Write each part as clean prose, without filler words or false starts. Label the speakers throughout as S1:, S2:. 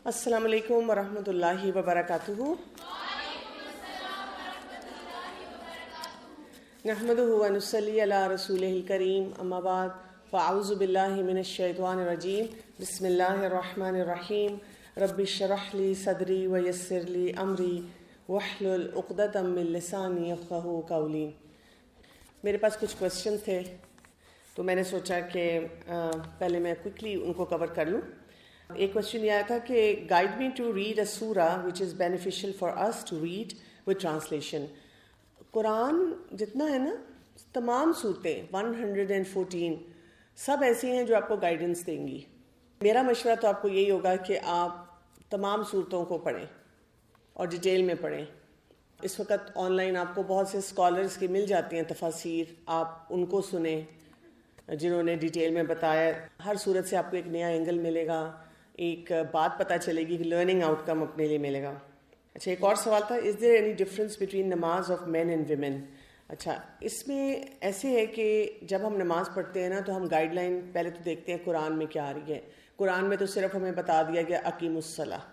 S1: السلام علیکم ورحمۃ اللہ وبرکاتہ. نحمدہ ونصلی علی رسولہ الکریم. اما بعد فاعوذ باللہ من الشیطان الرجیم. بسم اللہ الرحمن الرحیم. رب اشرح لی صدری ویسر لی امری واحلل عقدۃ من لسانی یفقہوا قولی. میرے پاس کچھ کوسچن تھے تو میں نے سوچا کہ پہلے میں کوئکلی ان کو کور کر لوں. ایک کوشچن یہ آیا تھا کہ guide me to read a سورہ which is beneficial for us to read with translation. قرآن جتنا ہے نا، تمام صورتیں 114 سب ایسی ہیں جو آپ کو گائیڈنس دیں گی. میرا مشورہ تو آپ کو یہی ہوگا کہ آپ تمام صورتوں کو پڑھیں اور ڈیٹیل میں پڑھیں. اس وقت آن لائن آپ کو بہت سے اسکالرس کی مل جاتی ہیں تفاسیر، آپ ان کو سنیں جنہوں نے ڈیٹیل میں بتایا. ہر صورت سے آپ کو ایک نیا اینگل ملے گا، ایک بات پتہ چلے گی کہ لرننگ آؤٹ کم اپنے لیے ملے گا. اچھا، ایک اور سوال تھا، از دیر اینی ڈفرینس بٹوین نماز آف مین اینڈ ویمن. اچھا، اس میں ایسے ہے کہ جب ہم نماز پڑھتے ہیں نا تو ہم گائیڈ لائن پہلے تو دیکھتے ہیں قرآن میں کیا آ رہی ہے. قرآن میں تو صرف ہمیں بتا دیا گیا اقیم الصلاۃ.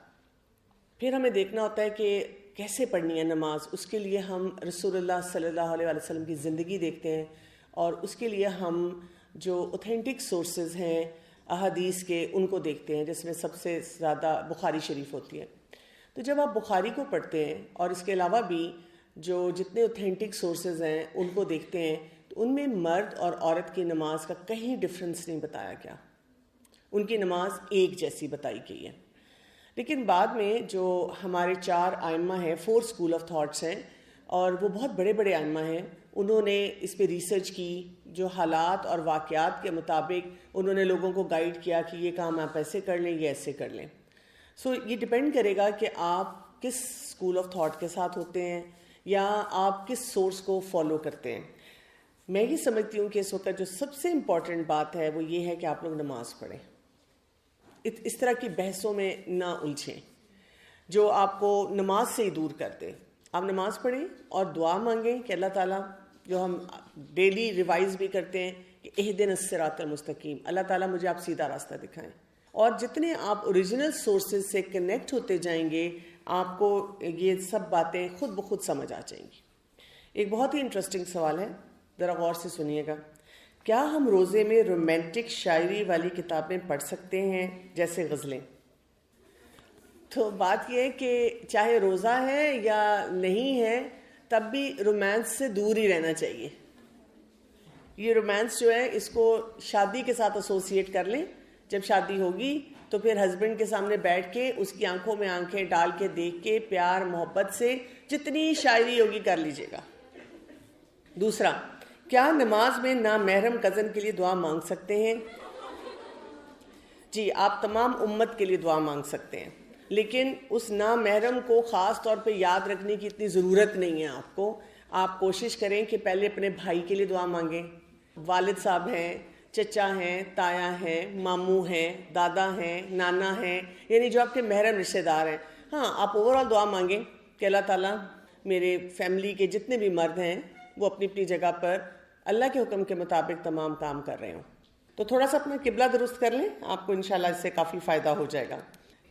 S1: پھر ہمیں دیکھنا ہوتا ہے کہ کیسے پڑھنی ہے نماز. اس کے لیے ہم رسول اللہ صلی اللہ علیہ وسلم کی زندگی دیکھتے ہیں، اور اس کے لیے ہم جو اوتھینٹک سورسز ہیں احادیث کے ان کو دیکھتے ہیں، جس میں سب سے زیادہ بخاری شریف ہوتی ہے. تو جب آپ بخاری کو پڑھتے ہیں اور اس کے علاوہ بھی جو جتنے اوتھینٹک سورسز ہیں ان کو دیکھتے ہیں تو ان میں مرد اور عورت کی نماز کا کہیں ڈفرینس نہیں بتایا گیا. ان کی نماز ایک جیسی بتائی گئی ہے. لیکن بعد میں جو ہمارے 4 ائمہ ہیں، 4 اسکول آف تھاٹس ہیں، اور وہ بہت بڑے بڑے ائمہ ہیں، انہوں نے اس پہ ریسرچ کی. جو حالات اور واقعات کے مطابق انہوں نے لوگوں کو گائیڈ کیا کہ یہ کام آپ ایسے کر لیں، یہ ایسے کر لیں. سو یہ ڈپینڈ کرے گا کہ آپ کس اسکول آف تھاٹ کے ساتھ ہوتے ہیں یا آپ کس سورس کو فالو کرتے ہیں. میں یہ سمجھتی ہوں کہ اس وقت جو سب سے امپورٹنٹ بات ہے وہ یہ ہے کہ آپ لوگ نماز پڑھیں. اس طرح کی بحثوں میں نہ الجھیں جو آپ کو نماز سے ہی دور کر دے. آپ نماز پڑھیں اور دعا مانگیں کہ اللہ تعالیٰ، جو ہم ڈیلی ریوائز بھی کرتے ہیں کہ اہدنا الصراط المستقیم، اللہ تعالیٰ مجھے آپ سیدھا راستہ دکھائیں. اور جتنے آپ اوریجنل سورسز سے کنیکٹ ہوتے جائیں گے آپ کو یہ سب باتیں خود بخود سمجھ آ جائیں گی. ایک بہت ہی انٹرسٹنگ سوال ہے، ذرا غور سے سنیے گا. کیا ہم روزے میں رومانٹک شاعری والی کتابیں پڑھ سکتے ہیں جیسے غزلیں؟ تو بات یہ ہے کہ چاہے روزہ ہے یا نہیں ہے تب بھی رومانس سے دور ہی رہنا چاہیے. یہ رومانس جو ہے اس کو شادی کے ساتھ ایسوسیٹ کر لیں. جب شادی ہوگی تو پھر ہسبینڈ کے سامنے بیٹھ کے اس کی آنکھوں میں آنکھیں ڈال کے دیکھ کے پیار محبت سے جتنی شاعری ہوگی کر لیجیے گا. دوسرا، کیا نماز میں نامحرم کزن کے لیے دعا مانگ سکتے ہیں؟ جی، آپ تمام امت کے لیے دعا مانگ سکتے ہیں، لیکن اس نامحرم کو خاص طور پہ یاد رکھنے کی اتنی ضرورت نہیں ہے آپ کو. آپ کوشش کریں کہ پہلے اپنے بھائی کے لیے دعا مانگیں. والد صاحب ہیں، چچا ہیں، تایا ہیں، ماموں ہیں، دادا ہیں، نانا ہیں، یعنی جو آپ کے محرم رشتہ دار ہیں. ہاں، آپ اوور آل دعا مانگیں کہ اللہ تعالیٰ میرے فیملی کے جتنے بھی مرد ہیں وہ اپنی اپنی جگہ پر اللہ کے حکم کے مطابق تمام کام کر رہے ہوں. تو تھوڑا سا اپنا قبلہ درست کر لیں، آپ کو انشاءاللہ اس سے کافی فائدہ ہو جائے گا.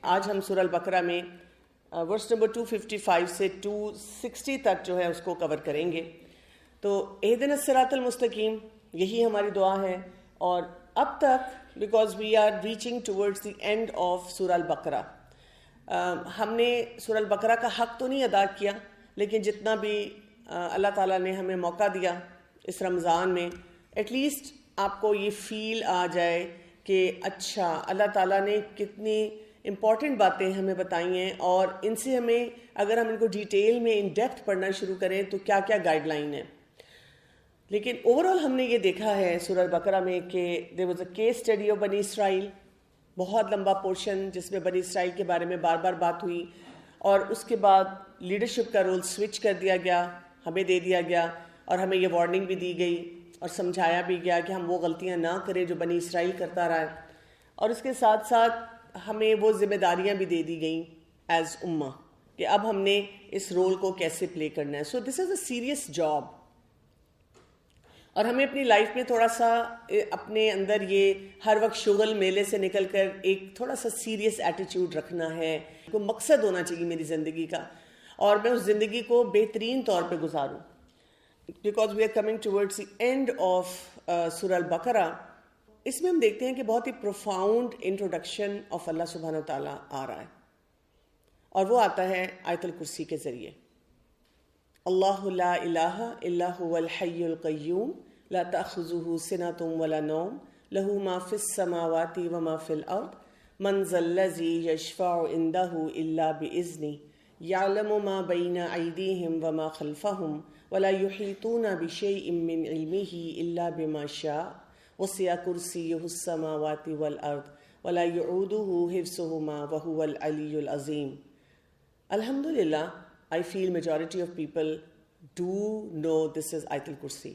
S1: آج ہم سورہ البقرہ میں ورس نمبر 255 سے 260 تک جو ہے اس کو کور کریں گے. تو اہدنا الصراط المستقیم یہی ہماری دعا ہے. اور اب تک because we are reaching towards the end of سورہ البقرہ، ہم نے سورہ البقرہ کا حق تو نہیں ادا کیا، لیکن جتنا بھی اللہ تعالیٰ نے ہمیں موقع دیا اس رمضان میں، ایٹ لیسٹ آپ کو یہ فیل آ جائے کہ اچھا اللہ تعالیٰ نے کتنی امپورٹنٹ باتیں ہمیں بتائی ہیں، اور ان سے ہمیں اگر ہم ان کو ڈیٹیل میں ان ڈیپتھ پڑھنا شروع کریں تو کیا کیا گائیڈ لائن ہے. لیکن اوور آل ہم نے یہ دیکھا ہے سورہ البقرہ میں کہ there was a case study of بنی اسرائیل، بہت لمبا پورشن جس میں بنی اسرائیل کے بارے میں بار بار بات ہوئی، اور اس کے بعد لیڈرشپ کا رول سوئچ کر دیا گیا، ہمیں دے دیا گیا، اور ہمیں یہ وارننگ بھی دی گئی اور سمجھایا بھی گیا کہ ہم وہ غلطیاں نہ کریں جو بنی اسرائیل کرتا رہا ہے. اور اس کے ساتھ ساتھ ہمیں وہ ذمہ داریاں بھی دے دی گئیں ایز امہ کہ اب ہم نے اس رول کو کیسے پلے کرنا ہے. سو دس از اے سیریس جاب. اور ہمیں اپنی لائف میں تھوڑا سا اپنے اندر یہ ہر وقت شغل میلے سے نکل کر ایک تھوڑا سا سیریس ایٹیٹیوڈ رکھنا ہے. کوئی مقصد ہونا چاہیے میری زندگی کا, اور میں اس زندگی کو بہترین طور پہ گزاروں. Because we are coming towards the end of سورہ البقرہ. اس میں ہم دیکھتے ہیں کہ بہت ہی پروفاؤنڈ انٹروڈکشن آف اللہ سبحانہ وتعالیٰ آ رہا ہے, اور وہ آتا ہے آیت الکرسی کے ذریعے. اللہ لا الہ الا هو الحی القیوم لا تأخذہ سنۃ ولا نوم لہ ما فی السماوات وما فی الارض من ذا الذی یشفع عندہ الا بإذنہ یعلم ما بین ایدیہم وما خلفہم ولا یحیطون بشیء من علمہ الا بما شاء وسع کرسیہ السماوات والارض ولا یعودہ حفظہما وہو العلی العظیم. Alhamdulillah, I feel majority of people do know this is آیت الکرسی.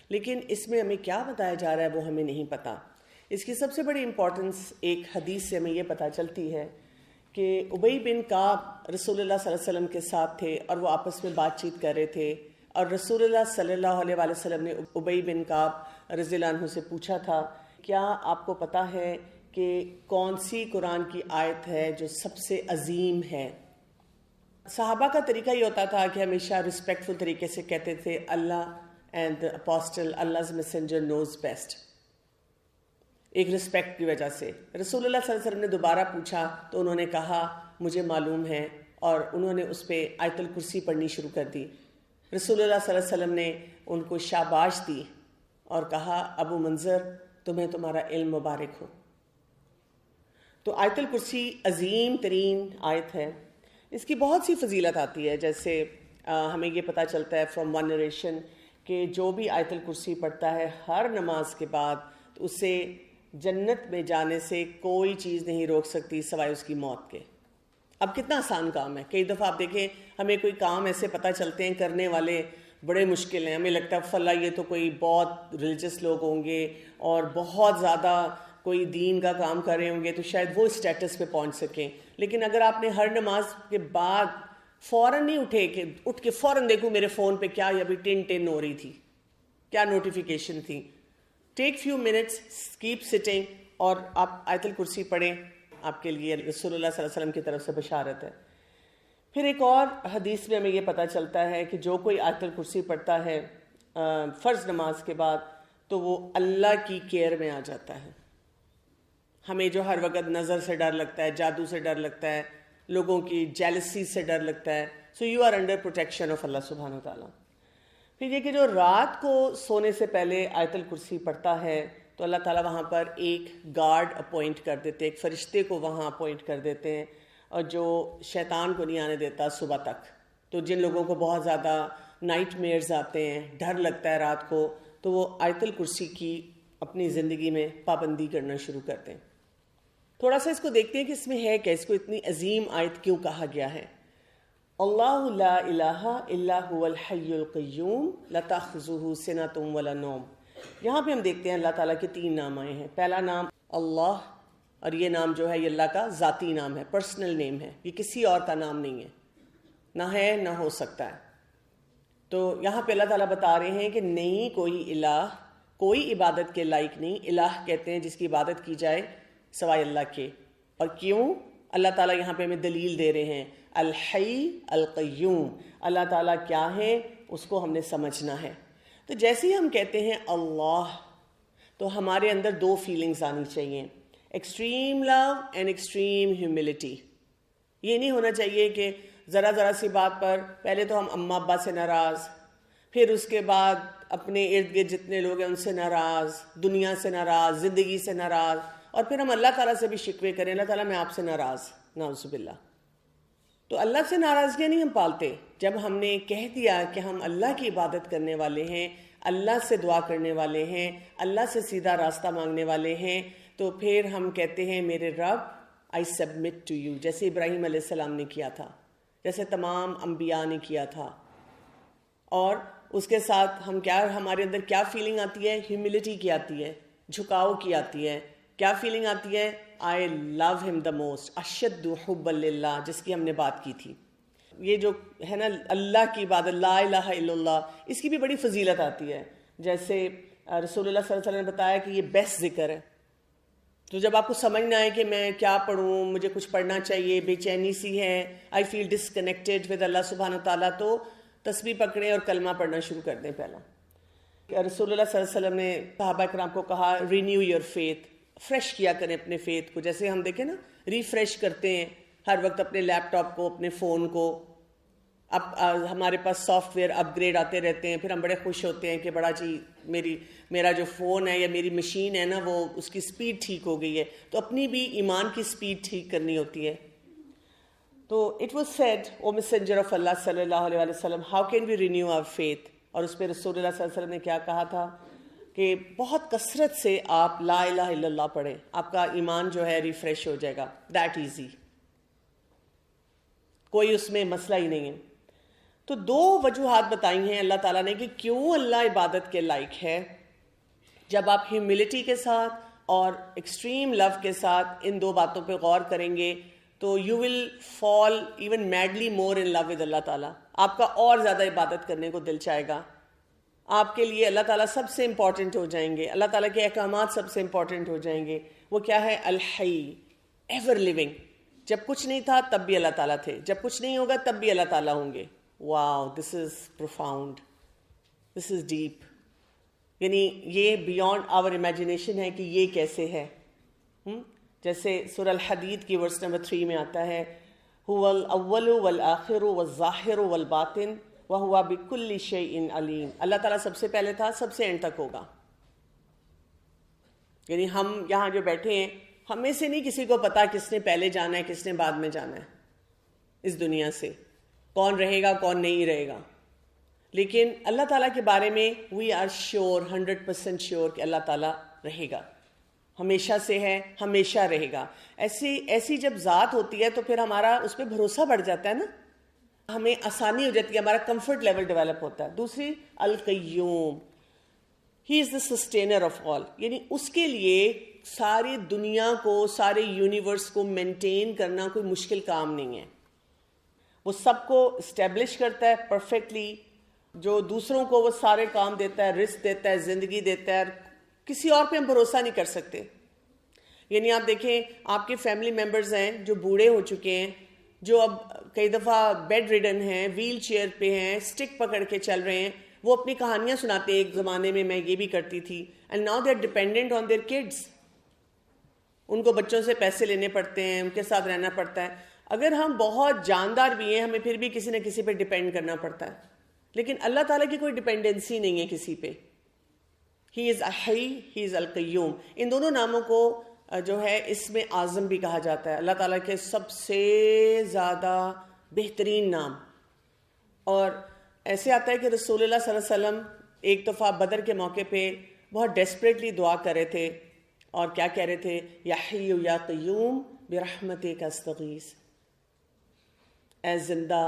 S1: لیکن اس میں ہمیں کیا بتایا جا رہا ہے وہ ہمیں نہیں پتا. اس کی سب سے بڑی امپورٹنس ایک حدیث سے ہمیں یہ پتہ چلتی ہے کہ ابی بن کعب رسول اللہ صلی اللہ علیہ وسلم کے ساتھ تھے, اور وہ آپس میں بات چیت کر رہے تھے, اور رسول اللہ صلی اللہ علیہ وآلہ وسلم نے ابی بن کعب رضی اللہ عنہ سے پوچھا تھا, کیا آپ کو پتہ ہے کہ کون سی قرآن کی آیت ہے جو سب سے عظیم ہے؟ صحابہ کا طریقہ یہ ہوتا تھا کہ ہمیشہ رسپیکٹفل طریقے سے کہتے تھے اللہ and the apostle, Allah's messenger knows best. ایک رسپیکٹ کی وجہ سے. رسول اللہ صلی اللہ علیہ وسلم نے دوبارہ پوچھا تو انہوں نے کہا مجھے معلوم ہے, اور انہوں نے اس پہ آیت الکرسی پڑھنی شروع کر دی. رسول اللہ صلی اللہ علیہ وسلم نے ان کو شاباش دی اور کہا ابو منظر تمہیں تمہارا علم مبارک ہو. تو آیت الکرسی عظیم ترین آیت ہے. اس کی بہت سی فضیلت آتی ہے, جیسے ہمیں یہ پتہ چلتا ہے فرام ون نریشن کہ جو بھی آیت الکرسی پڑھتا ہے ہر نماز کے بعد تو اسے جنت میں جانے سے کوئی چیز نہیں روک سکتی سوائے اس کی موت کے. اب کتنا آسان کام ہے. کئی دفعہ آپ دیکھیں ہمیں کوئی کام ایسے پتہ چلتے ہیں کرنے والے بڑے مشکل ہیں, ہمیں لگتا ہے فلاں یہ تو کوئی بہت ریلیجس لوگ ہوں گے اور بہت زیادہ کوئی دین کا کام کر رہے ہوں گے تو شاید وہ اسٹیٹس پہ پہنچ سکیں. لیکن اگر آپ نے ہر نماز کے بعد فوراً نہیں اٹھے کہ اٹھ کے فوراً دیکھوں میرے فون پہ کیا ابھی ٹن ہو رہی تھی, کیا نوٹیفیکیشن تھی, take few minutes, keep sitting, اور آپ آیت الکرسی پڑھیں, آپ کے لیے رسول اللہ صلی اللہ علیہ وسلم کی طرف سے بشارت ہے. پھر ایک اور حدیث میں ہمیں یہ پتہ چلتا ہے کہ جو کوئی آیت الکرسی پڑھتا ہے فرض نماز کے بعد تو وہ اللہ کی کیئر میں آ جاتا ہے. ہمیں جو ہر وقت نظر سے ڈر لگتا ہے, جادو سے ڈر لگتا ہے, لوگوں کی جیلسی سے ڈر لگتا ہے, so you are under protection of اللہ سبحانہ وتعالیٰ. پھر یہ کہ جو رات کو سونے سے پہلے آیت الکرسی پڑھتا ہے تو اللہ تعالیٰ وہاں پر ایک گارڈ اپوائنٹ کر دیتے, ایک فرشتے کو وہاں اپوائنٹ کر دیتے ہیں, اور جو شیطان کو نہیں آنے دیتا صبح تک. تو جن لوگوں کو بہت زیادہ نائٹ میئرز آتے ہیں, ڈر لگتا ہے رات کو, تو وہ آیت الکرسی کی اپنی زندگی میں پابندی کرنا شروع کرتے ہیں. تھوڑا سا اس کو دیکھتے ہیں کہ اس میں ہے کہ اس کو اتنی عظیم آیت کیوں کہا گیا ہے. اللہ لا الہ الا هو الحی القیوم لا تأخذہ سنۃ ولا نوم. یہاں پہ ہم دیکھتے ہیں اللہ تعالیٰ کے 3 نام آئے ہیں. پہلا نام اللہ, اور یہ نام جو ہے یہ اللہ کا ذاتی نام ہے, پرسنل نیم ہے, یہ کسی اور کا نام نہیں ہے, نہ ہے نہ ہو سکتا ہے. تو یہاں پہ اللہ تعالیٰ بتا رہے ہیں کہ نہیں کوئی الہ, کوئی عبادت کے لائق نہیں. الہ کہتے ہیں جس کی عبادت کی جائے سوائے اللہ کے. اور کیوں؟ اللہ تعالیٰ یہاں پہ ہمیں دلیل دے رہے ہیں, الحی القیوم, اللہ تعالیٰ کیا ہے اس کو ہم نے سمجھنا ہے. تو جیسے ہی ہم کہتے ہیں اللہ تو ہمارے اندر 2 فیلنگز آنی چاہیے, extreme love and extreme humility. یہ نہیں ہونا چاہیے کہ ذرا سی بات پر پہلے تو ہم اماں ابا سے ناراض, پھر اس کے بعد اپنے ارد گرد جتنے لوگ ہیں ان سے ناراض, دنیا سے ناراض, زندگی سے ناراض, اور پھر ہم اللہ تعالیٰ سے بھی شکوے کریں, اللہ تعالیٰ میں آپ سے ناراض, نعوذ باللہ. تو اللہ سے ناراضگیاں نہیں ہم پالتے. جب ہم نے کہہ دیا کہ ہم اللہ کی عبادت کرنے والے ہیں, اللہ سے دعا کرنے والے ہیں, اللہ سے سیدھا راستہ مانگنے والے ہیں, تو پھر ہم کہتے ہیں میرے رب آئی سبمٹ ٹو یو, جیسے ابراہیم علیہ السلام نے کیا تھا, جیسے تمام انبیاء نے کیا تھا. اور اس کے ساتھ ہم کیا, ہمارے اندر کیا فیلنگ آتی ہے؟ ہیوملٹی کی آتی ہے, جھکاؤ کی آتی ہے. کیا فیلنگ آتی ہے؟ آئی لو ہم دا موسٹ, اشد حب للہ, جس کی ہم نے بات کی تھی. یہ جو ہے نا اللہ کی عبادت, لا الہ الا اللہ, اس کی بھی بڑی فضیلت آتی ہے. جیسے رسول اللہ صلی اللہ علیہ وسلم نے بتایا کہ یہ بیسٹ ذکر ہے. تو جب آپ کو سمجھ نہ آئے کہ میں کیا پڑھوں, مجھے کچھ پڑھنا چاہیے, بے چینی سی ہے, آئی فیل ڈسکنیکٹڈ ود اللہ سبحانہ تعالیٰ, تو تسبیح پکڑیں اور کلمہ پڑھنا شروع کر دیں. پہلا رسول اللہ صلی اللہ علیہ وسلم نے صحابہ کرام کو کہا رینیو یور فیتھ, فریش کیا کریں اپنے فیتھ کو. جیسے ہم دیکھیں نا ریفریش کرتے ہیں ہر وقت اپنے لیپ ٹاپ کو, اپنے فون کو. اب ہمارے پاس سافٹ ویئر اپ گریڈ آتے رہتے ہیں, پھر ہم بڑے خوش ہوتے ہیں کہ بڑا جی میرا جو فون ہے یا میری مشین ہے نا وہ اس کی سپیڈ ٹھیک ہو گئی ہے. تو اپنی بھی ایمان کی سپیڈ ٹھیک کرنی ہوتی ہے. تو it was said O messenger of اللہ صلی اللہ علیہ وسلم, how can we renew our faith. اور اس پہ رسول اللہ صلی اللہ علیہ وسلم نے کیا کہا تھا کہ بہت کثرت سے آپ لا الہ الا اللہ پڑھیں, آپ کا ایمان جو ہے ریفریش ہو جائے گا. دیٹ ایزی, کوئی اس میں مسئلہ ہی نہیں ہے. تو دو وجوہات بتائی ہیں اللہ تعالیٰ نے کہ کیوں اللہ عبادت کے لائق ہے. جب آپ ہیوملٹی کے ساتھ اور ایکسٹریم لو کے ساتھ ان دو باتوں پہ غور کریں گے تو you will fall even madly more in love with اللہ تعالیٰ. آپ کا اور زیادہ عبادت کرنے کو دل چاہے گا. آپ کے لیے اللہ تعالیٰ سب سے امپورٹنٹ ہو جائیں گے, اللہ تعالیٰ کے احکامات سب سے امپورٹنٹ ہو جائیں گے. وہ کیا ہے؟ الحی, ایور لیونگ. جب کچھ نہیں تھا تب بھی اللہ تعالیٰ تھے, جب کچھ نہیں ہوگا تب بھی اللہ تعالیٰ ہوں گے. واو, دس از پروفاؤنڈ, دس از ڈیپ. یعنی یہ بیونڈ آور امیجنیشن ہے کہ یہ کیسے ہے. جیسے سورہ الحدید کی ورس نمبر 3 میں آتا ہے هو الاول والآخر والظاہر والباطن وہو بکل شیء علیم. اللہ تعالیٰ سب سے پہلے تھا, سب سے اینڈ تک ہوگا. یعنی ہم یہاں جو بیٹھے ہیں ہمیں سے نہیں کسی کو پتا کس نے پہلے جانا ہے کس نے بعد میں جانا ہے اس دنیا سے, کون رہے گا کون نہیں رہے گا. لیکن اللہ تعالیٰ کے بارے میں وی آر شیور, 100% شیور کہ اللہ تعالیٰ رہے گا, ہمیشہ سے ہے, ہمیشہ رہے گا. ایسی جب ذات ہوتی ہے تو پھر ہمارا اس پہ بھروسہ بڑھ جاتا ہے نا, ہمیں آسانی ہو جاتی ہے, ہمارا کمفرٹ لیول ڈیولپ ہوتا ہے. دوسری القیوم, ہی is the sustainer of all. یعنی اس کے لیے ساری دنیا کو, سارے یونیورس کو مینٹین کرنا کوئی مشکل کام نہیں ہے. وہ سب کو اسٹیبلش کرتا ہے پرفیکٹلی. جو دوسروں کو وہ سارے کام دیتا ہے, رزق دیتا ہے, زندگی دیتا ہے. کسی اور پہ ہم بھروسہ نہیں کر سکتے. یعنی آپ دیکھیں آپ کے فیملی ممبرز ہیں جو بوڑھے ہو چکے ہیں, جو اب کئی دفعہ بیڈ ریڈن ہیں, ویل چیئر پہ ہیں, سٹک پکڑ کے چل رہے ہیں. وہ اپنی کہانیاں سناتے ہیں, ایک زمانے میں یہ بھی کرتی تھی, and now they are dependent on their kids. ان کو بچوں سے پیسے لینے پڑتے ہیں, ان کے ساتھ رہنا پڑتا ہے. اگر ہم بہت جاندار بھی ہیں ہمیں پھر بھی کسی نہ کسی پہ ڈیپینڈ کرنا پڑتا ہے. لیکن اللہ تعالیٰ کی کوئی ڈیپینڈنسی نہیں ہے کسی پہ. ہی از الحی, ہی از القیوم. ان دونوں ناموں کو جو ہے اسم اعظم بھی کہا جاتا ہے, اللہ تعالیٰ کے سب سے زیادہ بہترین نام. اور ایسے آتا ہے کہ رسول اللہ صلی اللہ علیہ وسلم ایک دفعہ بدر کے موقع پہ بہت ڈیسپریٹلی دعا کر رہے تھے, اور کیا کہہ رہے تھے؟ یا حی یا قیوم برحمتک استغیث. اے زندہ,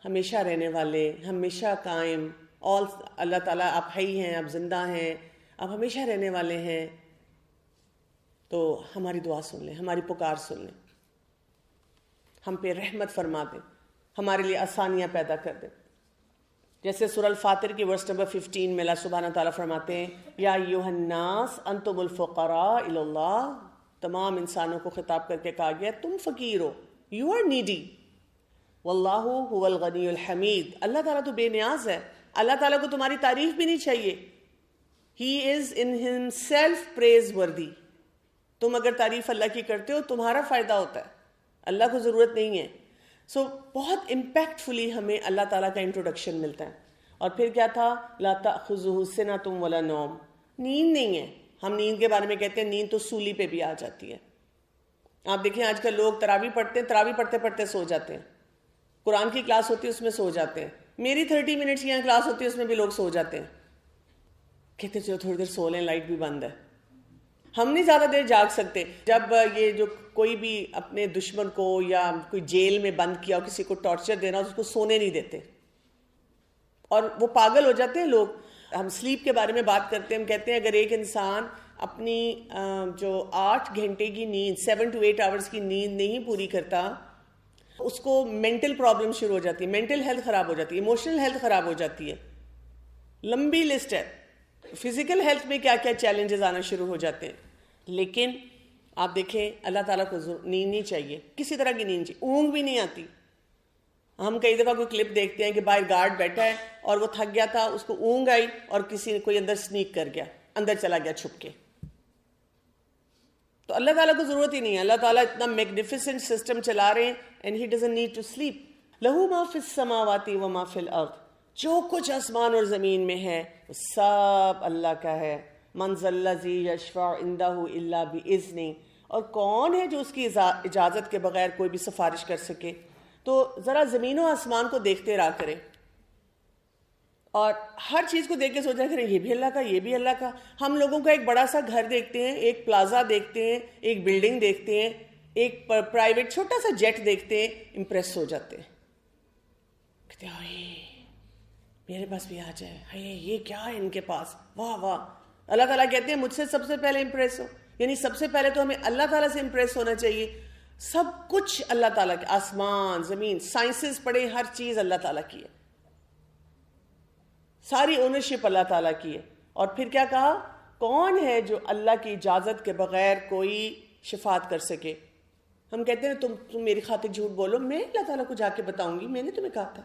S1: ہمیشہ رہنے والے, ہمیشہ قائم, اللہ تعالیٰ آپ حی ہیں, آپ زندہ ہیں, آپ ہمیشہ رہنے والے ہیں, تو ہماری دعا سن لیں, ہماری پکار سن لیں, ہم پہ رحمت فرما دیں, ہمارے لیے آسانیاں پیدا کر دیں. جیسے سورہ الفاطر کی ورس نمبر 15 میں اللہ سبحانہ تعالیٰ فرماتے ہیں یا ایھا الناس انتم الفقراء الی اللہ. تمام انسانوں کو خطاب کر کے کہا گیا تم فقیر ہو, یو آر نیڈی, واللہ هو الغنی الحمید. اللہ تعالیٰ تو بے نیاز ہے, اللہ تعالیٰ کو تمہاری تعریف بھی نہیں چاہیے. ہی از ان ہمسیلف پریز وردی. تم اگر تعریف اللہ کی کرتے ہو تمہارا فائدہ ہوتا ہے, اللہ کو ضرورت نہیں ہے. سو بہت امپیکٹفلی ہمیں اللہ تعالیٰ کا انٹروڈکشن ملتا ہے. اور پھر کیا تھا؟ لا تأخذہ سنۃ ولا نوم. نیند نہیں ہے. ہم نیند کے بارے میں کہتے ہیں نیند تو سولی پہ بھی آ جاتی ہے. آپ دیکھیں آج کل لوگ تراویح پڑھتے ہیں, تراویح پڑھتے پڑھتے سو جاتے ہیں. قرآن کی کلاس ہوتی ہے اس میں سو جاتے ہیں. میری 30 منٹس کی یہاں کلاس ہوتی ہے اس میں بھی لوگ سو جاتے ہیں. کہتے چلو تھوڑی دیر سو لیں, لائٹ بھی بند ہے. ہم نہیں زیادہ دیر جاگ سکتے. جب یہ جو کوئی بھی اپنے دشمن کو یا کوئی جیل میں بند کیا, کسی کو ٹارچر دینا, اس کو سونے نہیں دیتے اور وہ پاگل ہو جاتے ہیں لوگ. ہم سلیپ کے بارے میں بات کرتے ہیں, ہم کہتے ہیں اگر ایک انسان اپنی جو 8 گھنٹے کی نیند, 7 to 8 hours کی نیند نہیں پوری کرتا, اس کو مینٹل پرابلم شروع ہو جاتی ہے, مینٹل ہیلتھ خراب ہو جاتی ہے, ایموشنل ہیلتھ خراب ہو جاتی ہے. لمبی لسٹ ہے. فزیکل ہیلتھ میں کیا کیا چیلنجز آنا شروع ہو جاتے ہیں. لیکن آپ دیکھیں اللہ تعالیٰ کو نیند نہیں چاہیے، کسی طرح کی نیند چاہیے، اونگ بھی نہیں آتی. ہم کئی دفعہ کوئی کلپ دیکھتے ہیں کہ باہر گارڈ بیٹھا ہے اور وہ تھک گیا تھا، اس کو اونگ آئی اور کوئی اندر سنیک کر گیا، اندر چلا گیا چھپ کے. تو اللہ تعالیٰ کو ضرورت ہی نہیں ہے. اللہ تعالیٰ اتنا میگنیفیسنٹ سسٹم چلا رہے ہیں and he doesn't need to sleep. لہو ما فی السماوات و ما فی الارض، جو کچھ آسمان اور زمین میں ہے وہ سب اللہ کا ہے. من ذا الذی یشفع عندہ الا باذنہ، اور کون ہے جو اس کی اجازت کے بغیر کوئی بھی سفارش کر سکے. تو ذرا زمین و آسمان کو دیکھتے رہا کریں اور ہر چیز کو دیکھ کے سوچا کریں یہ بھی اللہ کا، یہ بھی اللہ کا. ہم لوگوں کا ایک بڑا سا گھر دیکھتے ہیں، ایک پلازا دیکھتے ہیں، ایک بلڈنگ دیکھتے ہیں، ایک پرائیویٹ چھوٹا سا جیٹ دیکھتے ہیں، امپریس ہو جاتے ہیں، کہتے ہیں میرے پاس بھی آ جائے، یہ کیا ہے ان کے پاس، واہ واہ. اللہ تعالیٰ کہتے ہیں مجھ سے سب سے پہلے امپریس ہو. یعنی سب سے پہلے تو ہمیں اللہ تعالیٰ سے امپریس ہونا چاہیے. سب کچھ اللہ تعالیٰ کے، آسمان زمین، سائنسز پڑھے، ہر چیز اللہ تعالیٰ کی ہے، ساری اونرشپ اللہ تعالیٰ کی ہے. اور پھر کیا کہا، کون ہے جو اللہ کی اجازت کے بغیر کوئی شفاعت کر سکے. ہم کہتے ہیں تم میری خاطر جھوٹ بولو، میں اللہ تعالیٰ کو جا کے بتاؤں گی، میں نے تمہیں کہا تھا،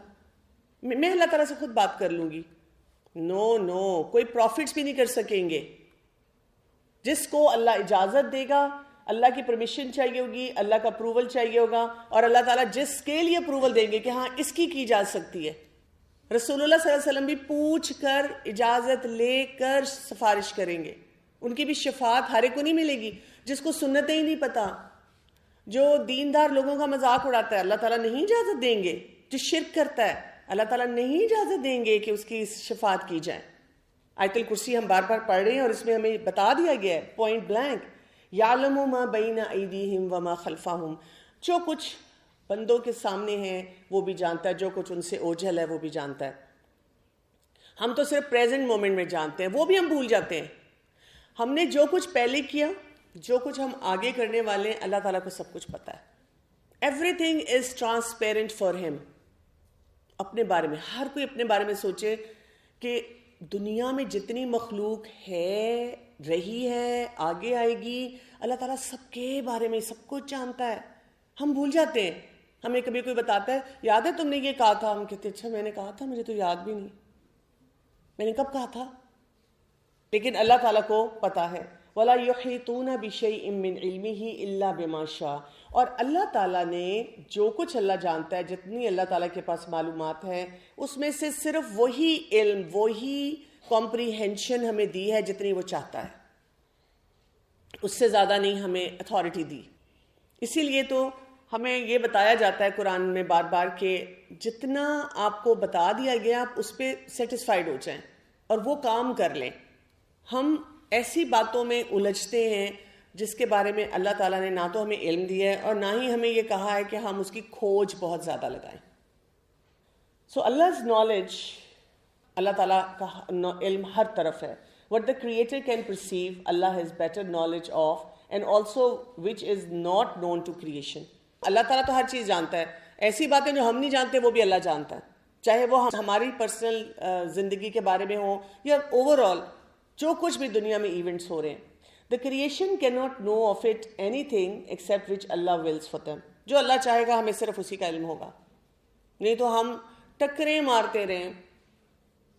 S1: میں اللہ تعالیٰ سے خود بات کر لوں گی. نو، کوئی پروفٹس بھی نہیں کر سکیں گے. جس کو اللہ اجازت دے گا، اللہ کی پرمیشن چاہیے ہوگی، اللہ کا اپروول چاہیے ہوگا، اور اللہ تعالیٰ جس کے لیے اپروول دیں گے کہ ہاں اس کی جا سکتی ہے. رسول اللہ صلی اللہ علیہ وسلم بھی پوچھ کر اجازت لے کر سفارش کریں گے. ان کی بھی شفاعت ہر ایک کو نہیں ملے گی. جس کو سنتیں ہی نہیں پتا، جو دیندار لوگوں کا مذاق اڑاتا ہے، اللہ تعالیٰ نہیں اجازت دیں گے. جو شرک کرتا ہے، اللہ تعالیٰ نہیں اجازت دیں گے کہ اس کی شفاعت کی جائے. آیت الکرسی ہم بار بار پڑھ رہے ہیں اور اس میں ہمیں بتا دیا گیا ہے پوائنٹ بلینک، یعلم ما بین ایدیہم وما خلفہم، جو کچھ بندوں کے سامنے ہیں وہ بھی جانتا ہے، جو کچھ ان سے اوجھل ہے وہ بھی جانتا ہے. ہم تو صرف پریزنٹ مومنٹ میں جانتے ہیں، وہ بھی ہم بھول جاتے ہیں. ہم نے جو کچھ پہلے کیا، جو کچھ ہم آگے کرنے والے ہیں، اللہ تعالیٰ کو سب کچھ پتا ہے. Every thing is transparent for ہم. اپنے بارے میں ہر کوئی اپنے بارے میں سوچے کہ دنیا میں جتنی مخلوق ہے، رہی ہے، آگے آئے گی، اللہ تعالیٰ سب کے بارے میں سب کچھ جانتا ہے. ہم بھول جاتے ہیں. ہمیں کبھی کوئی بتاتا ہے یاد ہے تم نے یہ کہا تھا، ہم کہتے اچھا میں نے کہا تھا، مجھے تو یاد بھی نہیں، میں نے کب کہا تھا. لیکن اللہ تعالیٰ کو پتا ہے. وَلَا يُحِيطُونَ بِشَيْءٍ مِّنْ عِلْمِهِ إِلَّا بِمَا شَاءَ. اور اللہ تعالیٰ نے جو کچھ اللہ جانتا ہے، جتنی اللہ تعالیٰ کے پاس معلومات ہے، اس میں سے صرف وہی علم، وہی کمپریہنشن ہمیں دی ہے جتنی وہ چاہتا ہے. اس سے زیادہ نہیں ہمیں اتھارٹی دی. اسی لیے تو ہمیں یہ بتایا جاتا ہے قرآن میں بار بار کہ جتنا آپ کو بتا دیا گیا آپ اس پہ سیٹسفائیڈ ہو جائیں اور وہ کام کر لیں. ہم ایسی باتوں میں الجھتے ہیں جس کے بارے میں اللہ تعالیٰ نے نہ تو ہمیں علم دیا ہے اور نہ ہی ہمیں یہ کہا ہے کہ ہم اس کی کھوج بہت زیادہ لگائیں. سو Allah's knowledge، اللہ تعالیٰ کا علم ہر طرف ہے. What the creator can perceive, Allah has better knowledge of, and also which is not known to creation. اللہ تعالیٰ تو ہر چیز جانتا ہے. ایسی باتیں جو ہم نہیں جانتے وہ بھی اللہ جانتا ہے، چاہے وہ ہماری پرسنل زندگی کے بارے میں ہو یا اوور آل جو کچھ بھی دنیا میں ایونٹس ہو رہے ہیں. The creation cannot know of it anything except which Allah wills for them. جو اللہ چاہے گا ہمیں صرف اسی کا علم ہوگا. نہیں تو ہم ٹکریں مارتے رہیں،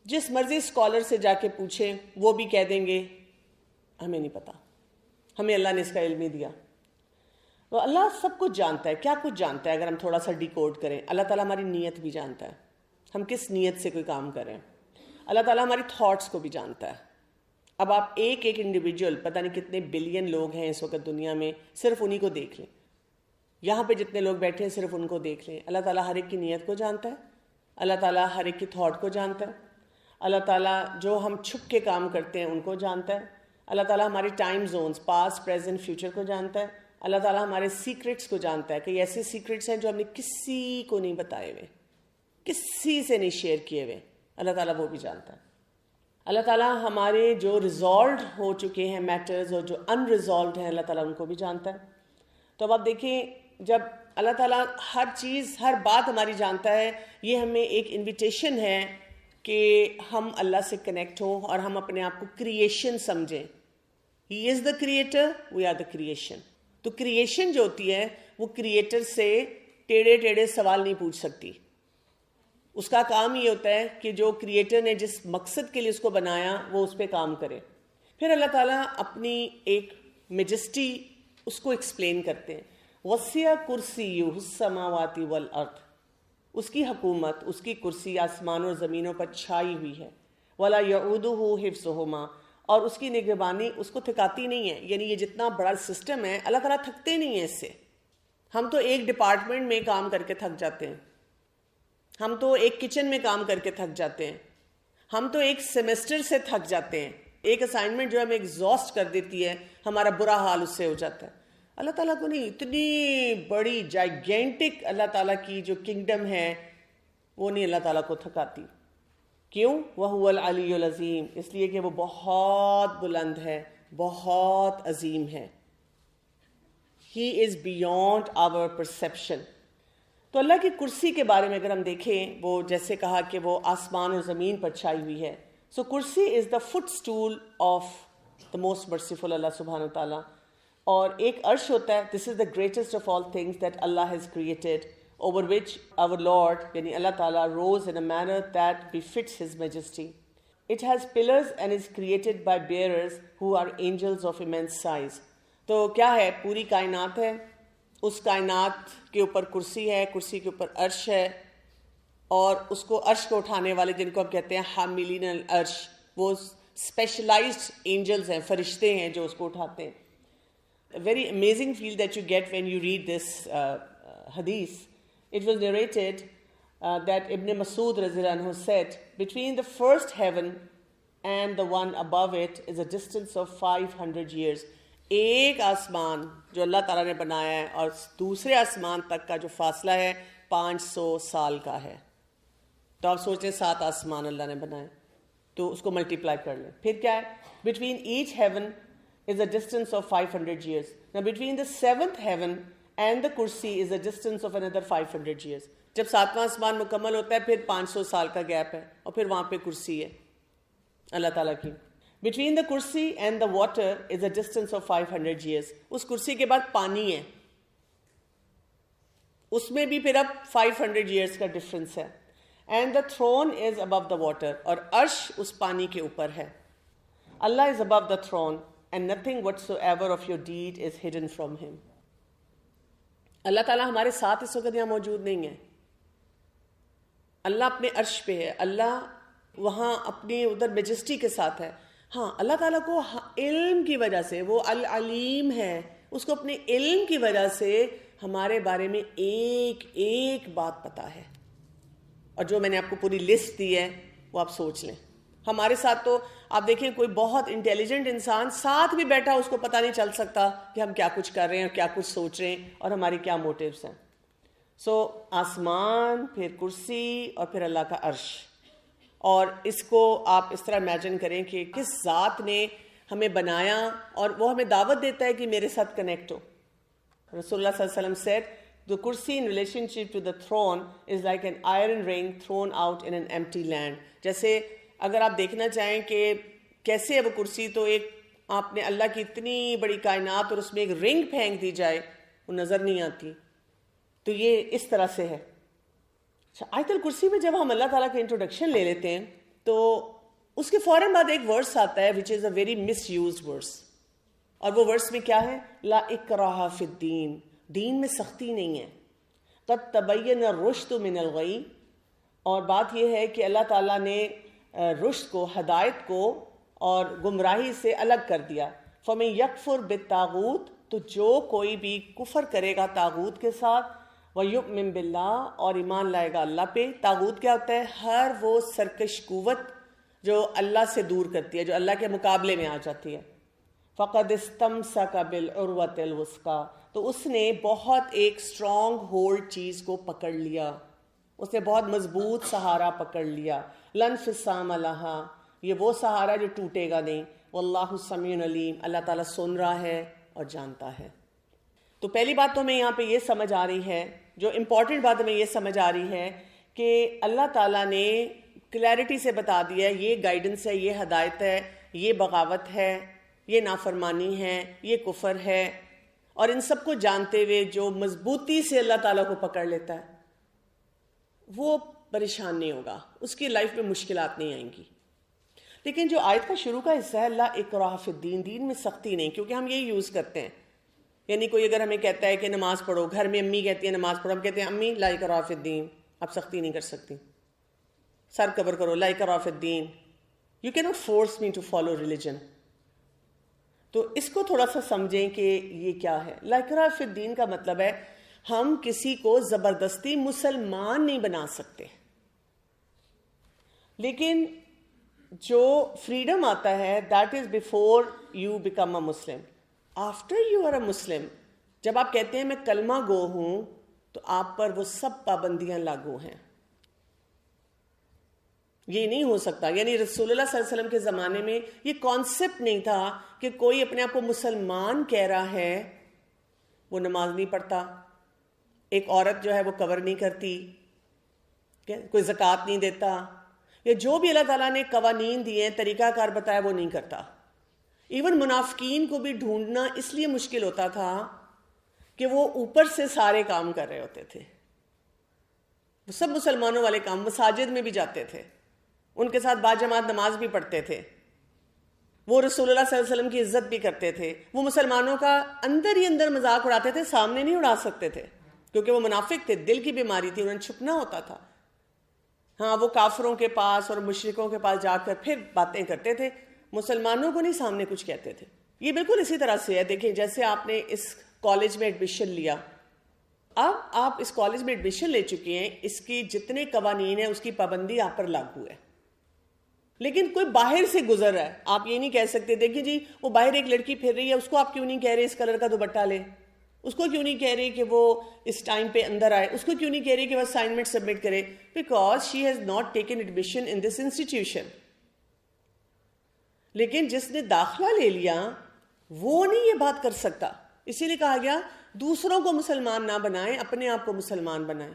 S1: جس مرضی اسکالر سے جا کے پوچھیں وہ بھی کہہ دیں گے ہمیں نہیں پتا، ہمیں اللہ نے اس کا علم ہی دیا. تو اللہ سب کچھ جانتا ہے. کیا کچھ جانتا ہے اگر ہم تھوڑا سا ڈیکوڈ کریں؟ اللہ تعالیٰ ہماری نیت بھی جانتا ہے، ہم کس نیت سے کوئی کام کریں. اللہ تعالیٰ ہماری تھاٹس کو بھی جانتا ہے. اب آپ ایک انڈیویجول، پتہ نہیں کتنے بلین لوگ ہیں اس وقت دنیا میں، صرف انہی کو دیکھ لیں. یہاں پہ جتنے لوگ بیٹھے ہیں صرف ان کو دیکھ لیں. اللہ تعالیٰ ہر ایک کی نیت کو جانتا ہے. اللہ تعالیٰ ہر ایک کی تھاٹ کو جانتا ہے. اللہ تعالیٰ جو ہم چھپ کے کام کرتے ہیں ان کو جانتا ہے. اللہ تعالیٰ ہمارے time zones, past, present, future کو جانتا ہے. اللہ تعالیٰ ہمارے سیکرٹس کو جانتا ہے کہ ایسے سیکرٹس ہیں جو ہم نے کسی کو نہیں بتائے ہوئے، کسی سے نہیں شیئر کیے ہوئے. اللہ تعالیٰ وہ بھی جانتا ہے. اللہ تعالیٰ ہمارے جو ریزالوڈ ہو چکے ہیں میٹرز اور جو ان ریزالوڈ ہیں، اللہ تعالیٰ ان کو بھی جانتا ہے. تو اب آپ دیکھیں جب اللہ تعالیٰ ہر چیز، ہر بات ہماری جانتا ہے، یہ ہمیں ایک انویٹیشن ہے کہ ہم اللہ سے کنیکٹ ہوں اور ہم اپنے آپ کو کریشن سمجھیں. He is the creator, we are the creation. تو کریشن جو ہوتی ہے وہ کریٹر سے ٹیڑھے ٹیڑھے سوال نہیں پوچھ سکتی. اس کا کام یہ ہوتا ہے کہ جو کریٹر نے جس مقصد کے لیے اس کو بنایا وہ اس پہ کام کرے. پھر اللہ تعالیٰ اپنی ایک میجسٹی اس کو ایکسپلین کرتے ہیں. وسع کرسیہ السماوات والارض, اس کی حکومت, اس کی کرسی آسمانوں اور زمینوں پر چھائی ہوئی ہے. ولا یعودہ حفظہما, اور اس کی نگہبانی اس کو تھکاتی نہیں ہے. یعنی یہ جتنا بڑا سسٹم ہے اللہ تعالیٰ تھکتے نہیں ہیں اس سے. ہم تو ایک ڈپارٹمنٹ میں کام کر کے تھک جاتے ہیں, ہم تو ایک کچن میں کام کر کے تھک جاتے ہیں, ہم تو ایک سیمسٹر سے تھک جاتے ہیں. ایک اسائنمنٹ جو ہمیں ایگزاسٹ کر دیتی ہے, ہمارا برا حال اس سے ہو جاتا ہے. اللہ تعالیٰ کو نہیں. اتنی بڑی جائگینٹک اللہ تعالیٰ کی جو کنگڈم ہے وہ نہیں اللہ تعالیٰ کو تھکاتی. کیوں؟ وَهُوَ الْعَلِيُّ الْعَظِيمُ, اس لیے کہ وہ بہت بلند ہے, بہت عظیم ہے. He is beyond our perception. تو اللہ کی کرسی کے بارے میں اگر ہم دیکھیں, وہ جیسے کہا کہ وہ آسمان اور زمین پر چھائی ہوئی ہے. سو کرسی is the footstool of the most merciful اللہ سبحانہ تعالیٰ. اور ایک عرش ہوتا ہے, this is the greatest of all things that اللہ has created, over which our Lord, یعنی اللہ تعالیٰ, rose in a manner that befits His majesty. It has pillars and is created by bearers who are angels of immense size. تو کیا ہے؟ پوری کائنات ہے, اس کائنات کے اوپر کرسی ہے, کرسی کے اوپر عرش ہے, اور اس کو عرش کو اٹھانے والے جن کو ہم کہتے ہیں حاملین العرش, وہ اسپیشلائزڈ اینجلز ہیں, فرشتے ہیں جو اس کو اٹھاتے ہیں. Very amazing feel that you get when you read this hadith. It was narrated that Ibn Masud Radhiyallahu anhu said, between the first heaven and the one above it is a distance of 500 years. ایک آسمان جو اللہ تعالیٰ نے بنایا ہے اور دوسرے آسمان تک کا جو فاصلہ ہے 500 سال کا ہے. تو آپ سوچیں 7 آسمان اللہ نے بنائے, تو اس کو ملٹیپلائی کر لیں. پھر کیا ہے؟ between each heaven is a distance of 500 years. Now between the 7th heaven and the kursi is a distance of another 500 years. جب 7واں آسمان مکمل ہوتا ہے پھر 500 سال کا گیپ ہے, اور پھر وہاں پہ کرسی ہے اللہ تعالیٰ کی. Between the kursi and the water is a distance of 500 years. اس کرسی کے بعد پانی ہے, اس میں بھی پھر اب 500 years کا ڈفرنس ہے. And the throne is above the water, اور عرش اس پانی کے اوپر ہے. Allah is above the throne and nothing whatsoever of your deed is hidden from Him. اللہ تعالیٰ ہمارے ساتھ اس وقت یہاں موجود نہیں ہے. اللہ اپنے عرش پہ ہے, اللہ وہاں اپنی ادھر میجسٹی کے ساتھ ہے. ہاں, اللہ تعالیٰ کو علم کی وجہ سے, وہ العلیم ہے, اس کو اپنے علم کی وجہ سے ہمارے بارے میں ایک ایک بات پتا ہے. اور جو میں نے آپ کو پوری لسٹ دی ہے وہ آپ سوچ لیں. ہمارے ساتھ تو آپ دیکھیں کوئی بہت انٹیلیجنٹ انسان ساتھ بھی بیٹھا, اس کو پتہ نہیں چل سکتا کہ ہم کیا کچھ کر رہے ہیں اور کیا کچھ سوچ رہے ہیں اور ہماری کیا موٹیوز ہیں. سو آسمان, پھر کرسی, اور پھر اللہ کا عرش. اور اس کو آپ اس طرح امیجن کریں کہ کس ذات نے ہمیں بنایا اور وہ ہمیں دعوت دیتا ہے کہ میرے ساتھ کنیکٹ ہو. رسول اللہ صلی اللہ علیہ وسلم said, the kursi in relationship to the throne is like an iron ring thrown out in an empty land. جیسے اگر آپ دیکھنا چاہیں کہ کیسے ہے وہ کرسی, تو ایک آپ نے اللہ کی اتنی بڑی کائنات اور اس میں ایک رنگ پھینک دی جائے, وہ نظر نہیں آتی. تو یہ اس طرح سے ہے. آیت الکرسی میں جب ہم اللہ تعالیٰ کا انٹروڈکشن لے لیتے ہیں تو اس کے فوراً بعد ایک ورس آتا ہے which is a very misused verse. اور وہ ورس میں کیا ہے؟ لا اکراہ فی الدین, دین میں سختی نہیں ہے. قد تبین الرشد من الغی, اور بات یہ ہے کہ اللہ تعالیٰ نے رشد کو, ہدایت کو اور گمراہی سے الگ کر دیا. فَمَن یکفر بالطاغوت, تو جو کوئی بھی کفر کرے گا طاغوت کے ساتھ, وَیُؤْمِن بِاللَّهِ, اور ایمان لائے گا اللہ پہ. طاغوت کیا ہوتا ہے؟ ہر وہ سرکش قوت جو اللہ سے دور کرتی ہے, جو اللہ کے مقابلے میں آ جاتی ہے. فَقَدْ اسْتَمْسَكَ بِالْعُرْوَةِ الْوُثْقَىٰ, تو اس نے بہت ایک اسٹرانگ ہولڈ چیز کو پکڑ لیا, اس نے بہت مضبوط سہارا پکڑ لیا. لَا انفصام لَهَا, یہ وہ سہارا جو ٹوٹے گا نہیں. وَاللَّهُ سَمِيعٌ عَلِيمٌ, اللہ تعالیٰ سن رہا ہے اور جانتا ہے. تو پہلی بات تو ہمیں یہاں پہ یہ سمجھ آ رہی ہے, جو امپورٹنٹ بات ہمیں یہ سمجھ آ رہی ہے کہ اللہ تعالیٰ نے کلیئرٹی سے بتا دیا ہے یہ گائیڈنس ہے، یہ ہدایت ہے، یہ بغاوت ہے، یہ نافرمانی ہے، یہ کفر ہے، اور ان سب کو جانتے ہوئے جو مضبوطی سے اللہ تعالیٰ کو پکڑ لیتا ہے وہ پریشان نہیں ہوگا، اس کی لائف میں مشکلات نہیں آئیں گی۔ لیکن جو آیت کا شروع کا حصہ ہے لا اکراہ فی الدین، دین میں سختی نہیں، کیونکہ ہم یہی یوز کرتے ہیں، یعنی کوئی اگر ہمیں کہتا ہے کہ نماز پڑھو، گھر میں امی کہتی ہیں نماز پڑھو، ہم کہتے ہیں امی لا اکراہ فی الدین، آپ سختی نہیں کر سکتی، سر کور کرو، لا اکراہ فی الدین، you can not force me to follow religion. تو اس کو تھوڑا سا سمجھیں کہ یہ کیا ہے۔ لا اکراہ فی الدین کا مطلب ہے ہم کسی کو زبردستی مسلمان نہیں بنا سکتے، لیکن جو فریڈم آتا ہے that is before you become a Muslim, after you are a Muslim. جب آپ کہتے ہیں میں کلمہ گو ہوں تو آپ پر وہ سب پابندیاں لاگو ہیں۔ یہ نہیں ہو سکتا، یعنی رسول اللہ صلی اللہ علیہ وسلم کے زمانے میں یہ کانسیپٹ نہیں تھا کہ کوئی اپنے آپ کو مسلمان کہہ رہا ہے وہ نماز نہیں پڑھتا، ایک عورت جو ہے وہ کور نہیں کرتی، کوئی زکوٰۃ نہیں دیتا، یا جو بھی اللہ تعالیٰ نے قوانین دیے ہیں، طریقہ کار بتایا، وہ نہیں کرتا۔ ایون منافقین کو بھی ڈھونڈنا اس لیے مشکل ہوتا تھا کہ وہ اوپر سے سارے کام کر رہے ہوتے تھے، وہ سب مسلمانوں والے کام، مساجد میں بھی جاتے تھے، ان کے ساتھ باجماعت نماز بھی پڑھتے تھے، وہ رسول اللہ صلی اللہ علیہ وسلم کی عزت بھی کرتے تھے، وہ مسلمانوں کا اندر ہی اندر مذاق اڑاتے تھے، سامنے نہیں اڑا سکتے تھے کیونکہ وہ منافق تھے، دل کی بیماری تھی، انہیں چھپنا ہوتا تھا۔ ہاں وہ کافروں کے پاس اور مشرکوں کے پاس جا کر پھر باتیں کرتے تھے، مسلمانوں کو نہیں سامنے کچھ کہتے تھے۔ یہ بالکل اسی طرح سے ہے، دیکھیں جیسے آپ نے اس کالج میں ایڈمیشن لیا، اب آپ اس کالج میں ایڈمیشن لے چکے ہیں، اس کی جتنے قوانین ہیں اس کی پابندی آپ پر لاگو ہے، لیکن کوئی باہر سے گزر رہا ہے، آپ یہ نہیں کہہ سکتے دیکھیں جی وہ باہر ایک لڑکی پھر رہی ہے، اس کو آپ کیوں نہیں کہہ رہے اس کلر کا دوپٹہ لے، اس کو کیوں نہیں کہہ رہے کہ وہ اس ٹائم پہ اندر آئے، اس کو کیوں نہیں کہہ رہے کہ وہ اسائنمنٹ سبمٹ کرے، because she has not taken admission in this institution. لیکن جس نے داخلہ لے لیا وہ نہیں یہ بات کر سکتا، اسی لیے کہا گیا دوسروں کو مسلمان نہ بنائیں، اپنے آپ کو مسلمان بنائیں۔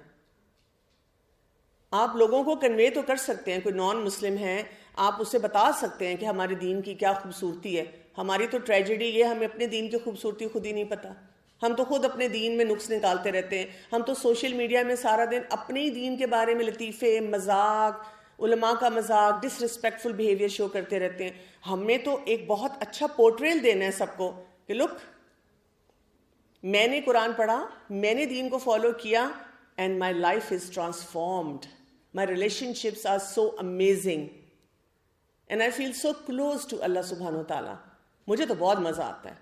S1: آپ لوگوں کو کنوے تو کر سکتے ہیں، کوئی نان مسلم ہے آپ اسے بتا سکتے ہیں کہ ہمارے دین کی کیا خوبصورتی ہے، ہماری تو ٹریجڈی یہ ہمیں اپنے دین کی خوبصورتی خود ہی نہیں پتہ، ہم تو خود اپنے دین میں نقص نکالتے رہتے ہیں، ہم تو سوشل میڈیا میں سارا دن اپنے ہی دین کے بارے میں لطیفے، مذاق، علماء کا مذاق، ڈس ریسپیکٹفل بیہیویئر شو کرتے رہتے ہیں۔ ہمیں تو ایک بہت اچھا پورٹریل دینا ہے سب کو کہ لک میں نے قرآن پڑھا، میں نے دین کو فالو کیا، and my life is transformed, my relationships are so amazing and I feel so close to اللہ سبحانہ و تعالیٰ، مجھے تو بہت مزہ آتا ہے۔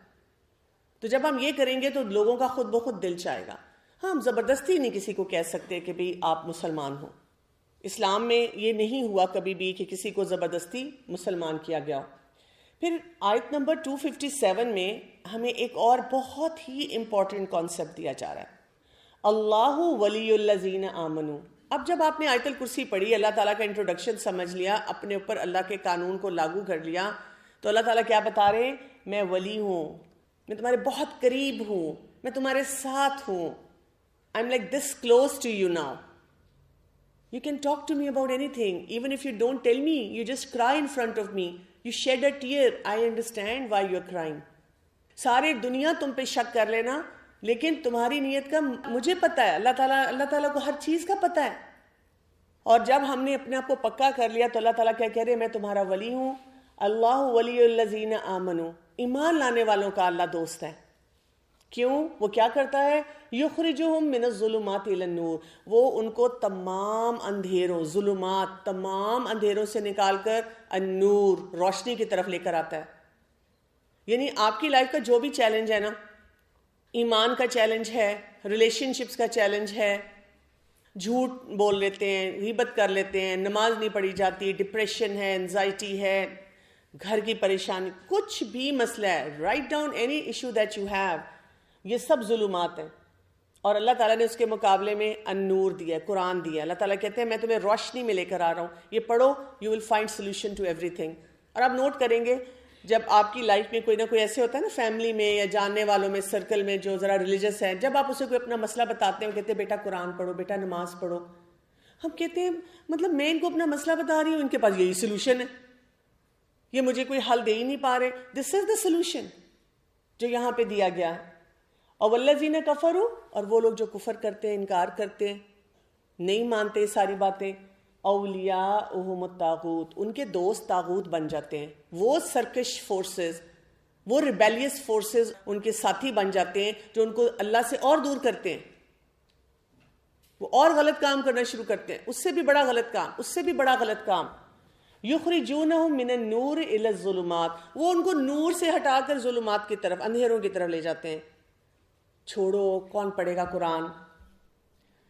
S1: تو جب ہم یہ کریں گے تو لوگوں کا خود بخود دل چاہے گا۔ ہاں ہم زبردستی نہیں کسی کو کہہ سکتے کہ بھئی آپ مسلمان ہو، اسلام میں یہ نہیں ہوا کبھی بھی کہ کسی کو زبردستی مسلمان کیا گیا۔ پھر آیت نمبر 257 میں ہمیں ایک اور بہت ہی امپورٹنٹ کانسیپٹ دیا جا رہا ہے، اللہ ولی الذین آمنوا۔ اب جب آپ نے آیت الکرسی پڑھی، اللہ تعالیٰ کا انٹروڈکشن سمجھ لیا، اپنے اوپر اللہ کے قانون کو لاگو کر لیا، تو اللہ تعالیٰ کیا بتا رہے ہیں؟ میں ولی ہوں، میں تمہارے بہت قریب ہوں، میں تمہارے ساتھ ہوں، I am like this close to you now, you can talk to me about anything, even if you don't tell me, you just cry in front of me, you shed a tear, I understand why you are crying. ساری دنیا تم پہ شک کر لینا، لیکن تمہاری نیت کا مجھے پتہ ہے، اللہ تعالیٰ کو ہر چیز کا پتہ ہے۔ اور جب ہم نے اپنے آپ کو پکا کر لیا تو اللہ تعالیٰ کیا کہہ رہے ہیں؟ میں تمہارا ولی ہوں، اللہ ولی الذین آمنوا، ایمان لانے والوں کا اللہ دوست ہے۔ کیوں؟ وہ کیا کرتا ہے؟ یخرجہم من الظلمات الی النور، وہ ان کو تمام اندھیروں، ظلمات، تمام اندھیروں سے نکال کر النور، روشنی کی طرف لے کر آتا ہے۔ یعنی آپ کی لائف کا جو بھی چیلنج ہے نا، ایمان کا چیلنج ہے، ریلیشن شپس کا چیلنج ہے، جھوٹ بول لیتے ہیں، غیبت کر لیتے ہیں، نماز نہیں پڑھی جاتی، ڈپریشن ہے، انزائٹی ہے، گھر کی پریشانی، کچھ بھی مسئلہ ہے، write down any issue that you have, یہ سب ظلمات ہیں، اور اللہ تعالیٰ نے اس کے مقابلے میں النور دیا، قرآن دیا۔ اللہ تعالیٰ کہتے ہیں میں تمہیں روشنی میں لے کر آ رہا ہوں، یہ پڑھو، you will find solution to everything. اور آپ نوٹ کریں گے جب آپ کی لائف میں کوئی نہ کوئی ایسے ہوتا ہے نا، فیملی میں یا جاننے والوں میں، سرکل میں جو ذرا ریلیجس ہے، جب آپ اسے کوئی اپنا مسئلہ بتاتے ہیں، وہ کہتے ہیں بیٹا قرآن پڑھو، بیٹا نماز پڑھو، ہم کہتے ہیں مطلب میں ان کو اپنا مسئلہ بتا رہی ہوں، ان کے پاس یہی سلوشن ہے، یہ مجھے کوئی حل دے ہی نہیں پا رہے. دس از دا سلوشن جو یہاں پہ دیا گیا ہے. اور والذین کفروا، اور وہ لوگ جو کفر کرتے ہیں، انکار کرتے ہیں، نہیں مانتے ساری باتیں، اولیاءہم الطاغوت، ان کے دوست طاغوت بن جاتے ہیں. وہ سرکش فورسز، وہ ریبیلیس فورسز ان کے ساتھی بن جاتے ہیں جو ان کو اللہ سے اور دور کرتے ہیں. وہ اور غلط کام کرنا شروع کرتے ہیں، اس سے بھی بڑا غلط کام، اس سے بھی بڑا غلط کام. یخرجونہم من النور الی الظلمات، وہ ان کو نور سے ہٹا کر ظلمات کی طرف، اندھیروں کی طرف لے جاتے ہیں. چھوڑو، کون پڑھے گا قرآن،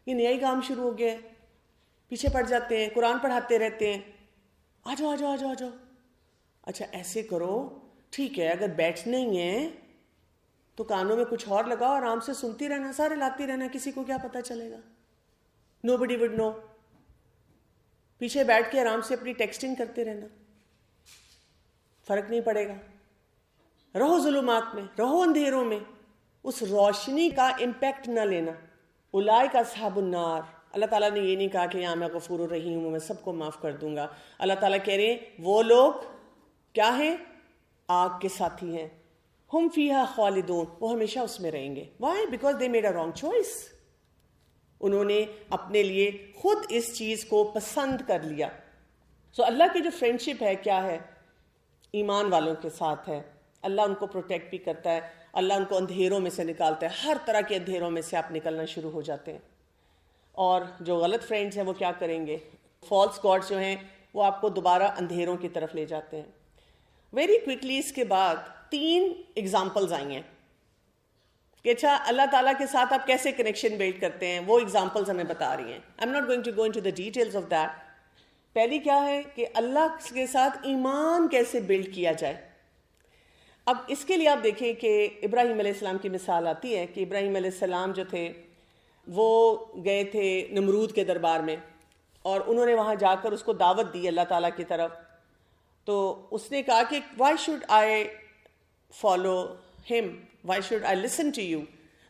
S1: یہ نیا ہی کام شروع ہو گیا ہے. پیچھے پڑ جاتے ہیں، قرآن پڑھاتے رہتے ہیں. آ جاؤ آ جاؤ آ جاؤ آ جاؤ. اچھا ایسے کرو، ٹھیک ہے، اگر بیٹھنا ہی ہے تو کانوں میں کچھ اور لگاؤ، آرام سے سنتی رہنا، سارے لاتی رہنا، کسی کو کیا پتہ چلے گا. Nobody would know. پیچھے بیٹھ کے آرام سے اپنی ٹیکسٹنگ کرتے رہنا، فرق نہیں پڑے گا. رہو ظلمات میں، رہو اندھیروں میں، اس روشنی کا امپیکٹ نہ لینا. اولئک اصحاب النار. اللہ تعالیٰ نے یہ نہیں کہا کہ یہاں میں غفور الرحیم ہوں، میں سب کو معاف کر دوں گا. اللہ تعالیٰ کہہ رہے ہیں وہ لوگ کیا ہیں؟ آگ کے ساتھی ہیں. ہم فیہا خالدون، وہ ہمیشہ اس میں رہیں گے. Why? Because they made a wrong choice. انہوں نے اپنے لیے خود اس چیز کو پسند کر لیا. سو اللہ کی جو فرینڈشپ ہے کیا ہے؟ ایمان والوں کے ساتھ ہے. اللہ ان کو پروٹیکٹ بھی کرتا ہے، اللہ ان کو اندھیروں میں سے نکالتا ہے. ہر طرح کے اندھیروں میں سے آپ نکلنا شروع ہو جاتے ہیں. اور جو غلط فرینڈز ہیں وہ کیا کریں گے؟ فالس گاڈز جو ہیں وہ آپ کو دوبارہ اندھیروں کی طرف لے جاتے ہیں. ویری کوئکلی اس کے بعد 3 ایگزامپلز آئی ہیں کہ اچھا اللہ تعالیٰ کے ساتھ آپ کیسے کنیکشن بلڈ کرتے ہیں. وہ ایگزامپلز ہمیں بتا رہی ہیں. I am not going to go into the details of that. پہلی کیا ہے کہ اللہ کے ساتھ ایمان کیسے بلڈ کیا جائے. اب اس کے لیے آپ دیکھیں کہ ابراہیم علیہ السلام کی مثال آتی ہے کہ ابراہیم علیہ السلام جو تھے وہ گئے تھے نمرود کے دربار میں، اور انہوں نے وہاں جا کر اس کو دعوت دی اللہ تعالیٰ کی طرف. تو اس نے کہا کہ وائی شوڈ آئی فالو ہم، why should I listen to you.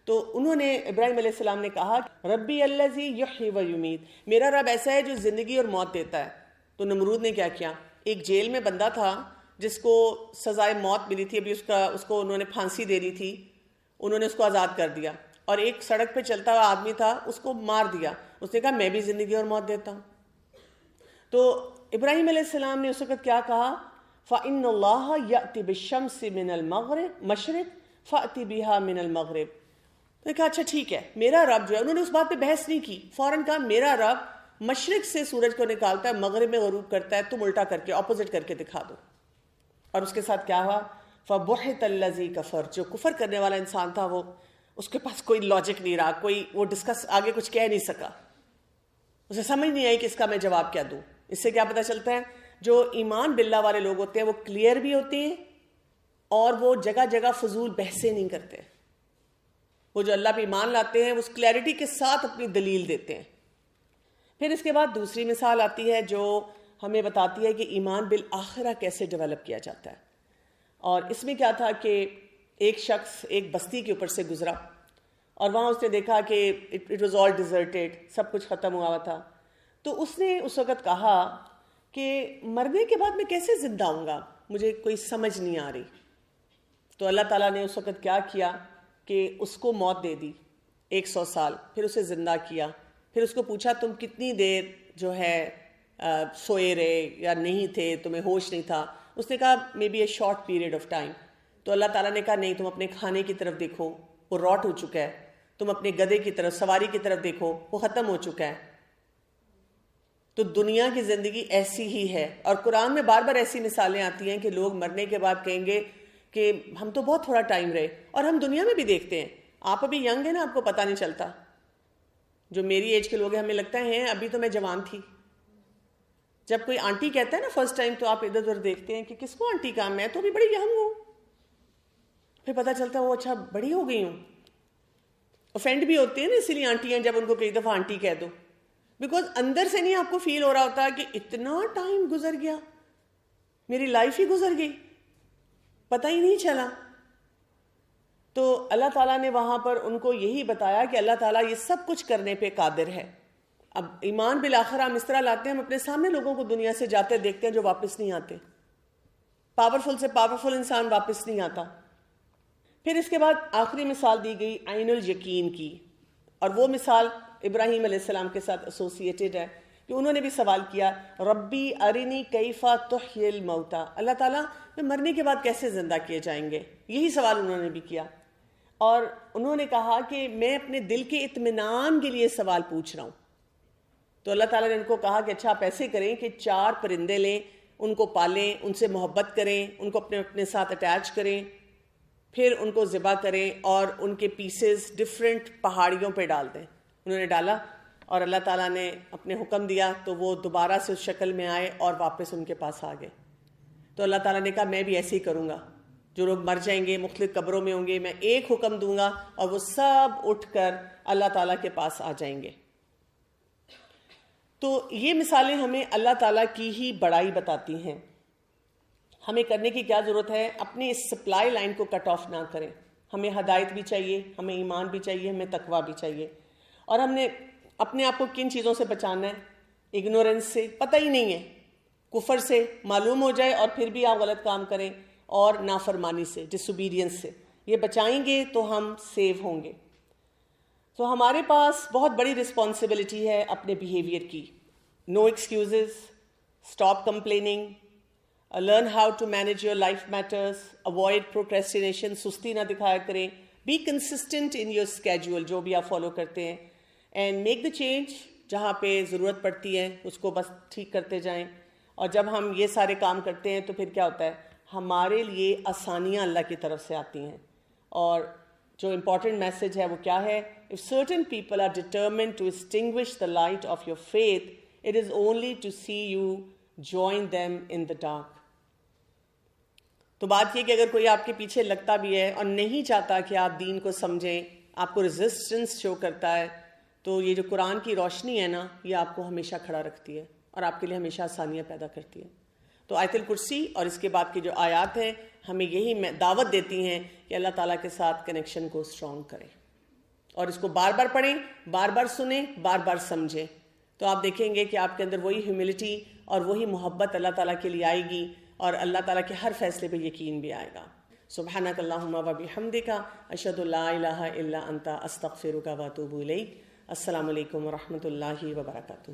S1: تو انہوں نے ابراہیم علیہ السلام نے کہا ربی الذی یحیی و یمیت، میرا رب ایسا ہے جو زندگی اور موت دیتا ہے. تو نمرود نے کیا کیا؟ ایک جیل میں بندہ تھا جس کو سزائے موت ملی تھی، ابھی اس کو انہوں نے پھانسی دے دی تھی، انہوں نے اس کو آزاد کر دیا. اور ایک سڑک پہ چلتا ہوا آدمی تھا، اس کو مار دیا. اس نے کہا میں بھی زندگی اور موت دیتا ہوں. تو ابراہیم علیہ السلام نے اس وقت کیا کہا؟ فَإِنَّ اللَّهَ يَأْتِ بِالشَّمْسِ مِنَ الْمَغْرِبِ مَشْرِقِ فَأْتِ بِهَا مِنَ الْمَغْرِبِ. تو کہا اچھا ٹھیک ہے، میرا رب جو ہے، انہوں نے اس بات پہ بحث نہیں کی، فوراً کہا میرا رب مشرق سے سورج کو نکالتا ہے، مغرب میں غروب کرتا ہے، تم الٹا کر کے اپوزٹ کر کے دکھا دو. اور اس کے ساتھ کیا ہوا؟ فَبُحِتَ الَّذِي كَفَرَ. جو کفر کرنے والا انسان تھا وہ، اس کے پاس کوئی لاجک نہیں رہا، کوئی وہ ڈسکس آگے کچھ کہہ نہیں سکا، اسے سمجھ نہیں آئی کہ اس کا میں جواب کیا دوں. اس سے کیا پتہ چلتا ہے؟ جو ایمان باللہ والے لوگ ہوتے ہیں وہ کلیئر بھی ہوتے ہیں اور وہ جگہ جگہ فضول بحثیں نہیں کرتے. وہ جو اللہ پہ ایمان لاتے ہیں وہ اس کلیئرٹی کے ساتھ اپنی دلیل دیتے ہیں. پھر اس کے بعد دوسری مثال آتی ہے جو ہمیں بتاتی ہے کہ ایمان بالآخرہ کیسے ڈیولپ کیا جاتا ہے. اور اس میں کیا تھا کہ ایک شخص ایک بستی کے اوپر سے گزرا اور وہاں اس نے دیکھا کہ اٹ واز آل ڈیزرٹیڈ، سب کچھ ختم ہوا ہوا تھا. تو اس نے اس وقت کہا کہ مرنے کے بعد میں کیسے زندہ ہوں گا، مجھے کوئی سمجھ نہیں آ رہی. تو اللہ تعالیٰ نے اس وقت کیا کیا کہ اس کو موت دے دی 100 سال، پھر اسے زندہ کیا. پھر اس کو پوچھا تم کتنی دیر جو ہے سوئے رہے یا نہیں تھے، تمہیں ہوش نہیں تھا؟ اس نے کہا maybe a short period of time. تو اللہ تعالیٰ نے کہا نہیں، تم اپنے کھانے کی طرف دیکھو، وہ راٹ ہو چکا ہے. تم اپنے گدھے کی طرف، سواری کی طرف دیکھو، وہ ختم ہو چکا ہے. تو دنیا کی زندگی ایسی ہی ہے. اور قرآن میں بار بار ایسی مثالیں آتی ہیں کہ لوگ مرنے کے بعد کہیں گے کہ ہم تو بہت تھوڑا ٹائم رہے. اور ہم دنیا میں بھی دیکھتے ہیں، آپ ابھی ینگ ہیں نا، آپ کو پتہ نہیں چلتا. جو میری ایج کے لوگ ہیں ہمیں لگتا ہے ابھی تو میں جوان تھی. جب کوئی آنٹی کہتا ہے نا فرسٹ ٹائم، تو آپ ادھر ادھر دیکھتے ہیں کہ کس کو آنٹی کا، میں تو ابھی بڑی ینگ ہوں. پھر پتہ چلتا ہے وہ اچھا بڑی ہو گئی ہوں. افینڈ بھی ہوتے ہیں نا اسی لیے آنٹیاں، جب ان کو کئی دفعہ آنٹی کہہ دو، بیکاز اندر سے نہیں آپ کو فیل ہو رہا ہوتا کہ اتنا ٹائم گزر گیا، میری لائف ہی گزر گئی، پتہ ہی نہیں چلا. تو اللہ تعالیٰ نے وہاں پر ان کو یہی بتایا کہ اللہ تعالیٰ یہ سب کچھ کرنے پہ قادر ہے. اب ایمان بالآخرہ ہم اس طرح لاتے ہیں، ہم اپنے سامنے لوگوں کو دنیا سے جاتے دیکھتے ہیں جو واپس نہیں آتے. پاورفل سے پاورفل انسان واپس نہیں آتا. پھر اس کے بعد آخری مثال دی گئی عین الیقین کی، اور وہ مثال ابراہیم علیہ السلام کے ساتھ ایسوسیٹڈ ہے کہ انہوں نے بھی سوال کیا ربی ارنی کیفا تحیی الموتا، اللہ تعالیٰ میں مرنے کے بعد کیسے زندہ کیے جائیں گے، یہی سوال انہوں نے بھی کیا. اور انہوں نے کہا کہ میں اپنے دل کے اطمینان کے لیے سوال پوچھ رہا ہوں. تو اللہ تعالیٰ نے ان کو کہا کہ اچھا آپ ایسے کریں کہ 4 پرندے لیں، ان کو پالیں، ان سے محبت کریں، ان کو اپنے ساتھ اٹیچ کریں، پھر ان کو ذبح کریں اور ان کے پیسز ڈفرینٹ پہاڑیوں پہ ڈال دیں. انہوں نے ڈالا اور اللہ تعالیٰ نے اپنے حکم دیا تو وہ دوبارہ سے اس شکل میں آئے اور واپس ان کے پاس آ گئے. تو اللہ تعالیٰ نے کہا میں بھی ایسے ہی کروں گا، جو لوگ مر جائیں گے مختلف قبروں میں ہوں گے، میں ایک حکم دوں گا اور وہ سب اٹھ کر اللہ تعالیٰ کے پاس آ جائیں گے. تو یہ مثالیں ہمیں اللہ تعالیٰ کی ہی بڑائی بتاتی ہیں. ہمیں کرنے کی کیا ضرورت ہے؟ اپنی اس سپلائی لائن کو کٹ آف نہ کریں. ہمیں ہدایت بھی چاہیے، ہمیں ایمان بھی چاہیے، ہمیں تقویٰ بھی چاہیے. اور ہم نے اپنے آپ کو کن چیزوں سے بچانا ہے؟ اگنورنس سے، پتہ ہی نہیں ہے، کفر سے معلوم ہو جائے اور پھر بھی آپ غلط کام کریں، اور نافرمانی سے، ڈس اوبیڈینس سے. یہ بچائیں گے تو ہم سیو ہوں گے. تو ہمارے پاس بہت بڑی رسپانسبلٹی ہے اپنے بیہیویئر کی. No excuses, stop complaining, learn how to manage your life matters, avoid procrastination, سستی نہ دکھایا کریں. Be consistent in your schedule, جو بھی آپ فالو کرتے ہیں، اینڈ میک دا چینج. جہاں پہ ضرورت پڑتی ہے اس کو بس ٹھیک کرتے جائیں. اور جب ہم یہ سارے کام کرتے ہیں تو پھر کیا ہوتا ہے؟ ہمارے لیے آسانیاں اللہ کی طرف سے آتی ہیں. اور جو امپورٹنٹ میسج ہے وہ کیا ہے؟ If certain people are determined to extinguish the light of your faith, it is only to see you join them in the dark. تو بات یہ کہ اگر کوئی آپ کے پیچھے لگتا بھی ہے اور نہیں چاہتا کہ آپ دین کو سمجھیں، آپ کو ریزسٹنس شو کرتا ہے، تو یہ جو قرآن کی روشنی ہے نا، یہ آپ کو ہمیشہ کھڑا رکھتی ہے اور آپ کے لیے ہمیشہ آسانیاں پیدا کرتی ہے. تو آیت الکرسی اور اس کے بعد کی جو آیات ہیں ہمیں یہی دعوت دیتی ہیں کہ اللہ تعالیٰ کے ساتھ کنیکشن کو اسٹرانگ کریں اور اس کو بار بار پڑھیں، بار بار سنیں، بار بار سمجھیں. تو آپ دیکھیں گے کہ آپ کے اندر وہی ہیوملٹی اور وہی محبت اللہ تعالیٰ کے لیے آئے گی اور اللہ تعالیٰ کے ہر فیصلے پہ یقین بھی آئے گا. سبحانک اللہم و بحمدک، اشہد ان لا الہ الا انت، استغفرک و اتوب الیک. السلام علیکم و رحمۃ اللہ وبرکاتہ.